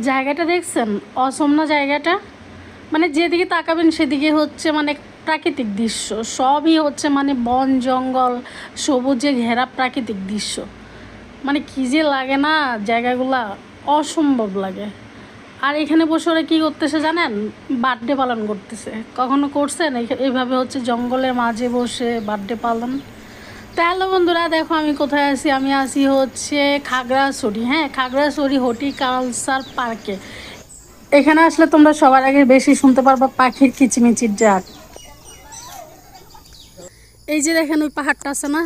জায়গাটা দেখছেন? অসম না জায়গাটা? মানে যেদিকে তাকাবেন সেদিকে হচ্ছে মানে প্রাকৃতিক দৃশ্য, সবই হচ্ছে মানে বন জঙ্গল, সবুজে ঘেরা প্রাকৃতিক দৃশ্য। মানে কী যে লাগে না জায়গাগুলা, অসম্ভব লাগে। আর এখানে বসে ওরা কী করতেছে জানেন? বার্থডে পালন করতেছে। কখনো করছেন এইভাবে হচ্ছে জঙ্গলের মাঝে বসে বার্থডে পালন? তো হ্যালো বন্ধুরা, দেখো আমি কোথায় আছি। আমি আছি হচ্ছে খাগড়াছড়ি, হ্যাঁ, খাগড়াছড়ি হর্টিকালচার পার্কে। এখানে আসলে তোমরা সবার আগে বেশি শুনতে পারবা পাখির কিচিমিচির ডাক। এই যে দেখেন ওই পাহাড়টা আছে না,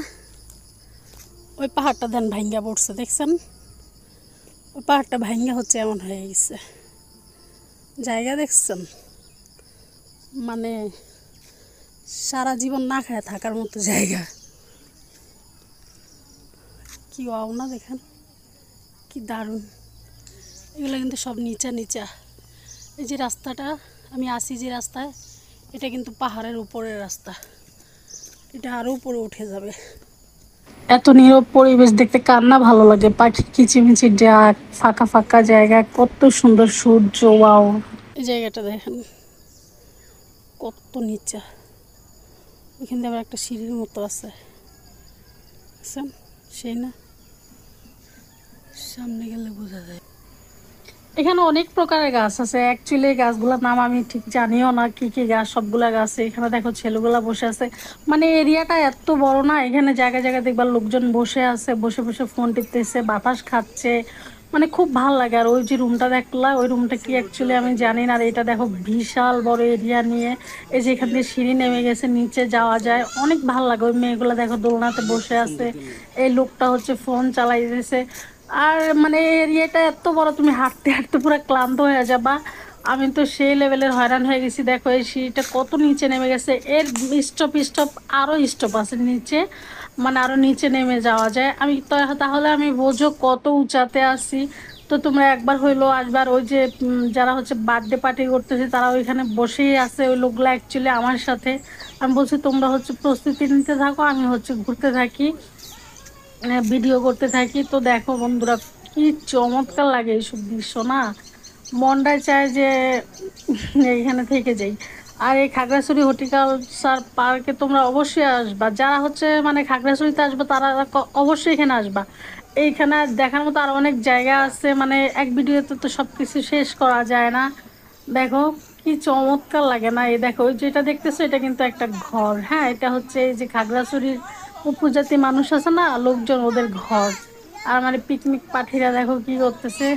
ওই পাহাড়টা দেন ভাঙ্গা পড়ছে, দেখছেন? ওই পাহাড়টা ভাঙ্গা হচ্ছে এমন হয়ে গেছে। জায়গা দেখছেন? মানে সারা জীবন না খায় থাকার মতো জায়গা। কি ওয়াও না, দেখেন কি দারুণ। এগুলো কিন্তু সব নিচা নিচা। এই যে রাস্তাটা আমি আসি, যে রাস্তায়, এটা কিন্তু পাহাড়ের উপরের রাস্তা। এটা আরও উপরে উঠে যাবে। এত নীরব পরিবেশ দেখতে কার না ভালো লাগে? পাখির কিচিমিচির ডাক, ফাঁকা ফাঁকা জায়গা, কত সুন্দর সূর্য, ওয়াও। এই জায়গাটা দেখেন কত নিচা। এখান থেকে আবার একটা সিঁড়ির মতো আছে, বুঝছেন? সেই না, সামনে গেলে বোঝা যায়। এখানে অনেক প্রকারের গাছ আছে। অ্যাকচুয়ালি গাছগুলোর নাম আমি ঠিক জানিও না, কি কি গাছ, সবগুলা গাছে। এখানে দেখো ছেলেগুলা বসে আছে। মানে এরিয়াটা এত বড় না, এখানে জায়গায় জায়গায় দেখবার লোকজন বসে আছে, বসে বসে ফোন টিপতেছে, বাতাস খাচ্ছে। মানে খুব ভালো লাগে। আর ওই যে রুমটা দেখলা, ওই রুমটা কি অ্যাকচুয়ালি আমি জানি না। আর এটা দেখো বিশাল বড় এরিয়া নিয়ে। এই যে এখান দিয়ে সিঁড়ি নেমে গেছে, নিচে যাওয়া যায়, অনেক ভালো লাগে। ওই মেয়েগুলো দেখো দোলনাতে বসে আছে, এই লোকটা হচ্ছে ফোন চালাইতেছে। আর মানে এরিয়াটা এত বড়, তুমি হাঁটতে হাঁটতে পুরো ক্লান্ত হয়ে যাবা। আমি তো সেই লেভেলের হয়রান হয়ে গেছি। দেখো এই সিঁড়িটা কত নিচে নেমে গেছে। এর স্টপ স্টপ আরও স্টপ আছে নিচে, মানে আরও নিচে নেমে যাওয়া যায়। আমি তো তাহলে আমি বোঝো কত উঁচাতে আছি। তো তোমরা একবার হইলো আসবার। ওই যে যারা হচ্ছে বার্থডে পার্টি করতেছে তারা ওইখানে বসেই আছে, ওই লোকগুলো অ্যাকচুয়ালি আমার সাথে। আমি বলছি তোমরা হচ্ছে প্রস্তুতি নিতে থাকো, আমি হচ্ছে ঘুরতে থাকি, ভিডিও করতে থাকি। তো দেখো বন্ধুরা, কি চমৎকার লাগে এইসব দৃশ্য না, মনটাই চায় যে এইখানে থেকে যাই। আর এই খাগড়াছড়ি হর্টিকালচার পার্কে তোমরা অবশ্যই আসবা। যারা হচ্ছে মানে খাগড়াছড়িতে আসবা তারা অবশ্যই এখানে আসবা। এইখানে দেখার মতো আরো অনেক জায়গা আছে, মানে এক ভিডিওতে তো সব কিছু শেষ করা যায় না। দেখো কি চমৎকার লাগে না? এই দেখো ওই যেটা দেখতেছো, এটা কিন্তু একটা ঘর, হ্যাঁ, এটা হচ্ছে এই যে খাগড়াছড়ির উপজাতি মানুষ আছে না, লোকজন, ওদের ঘর। আর মানে পিকনিক পার্টিরা দেখো কি করতেছে।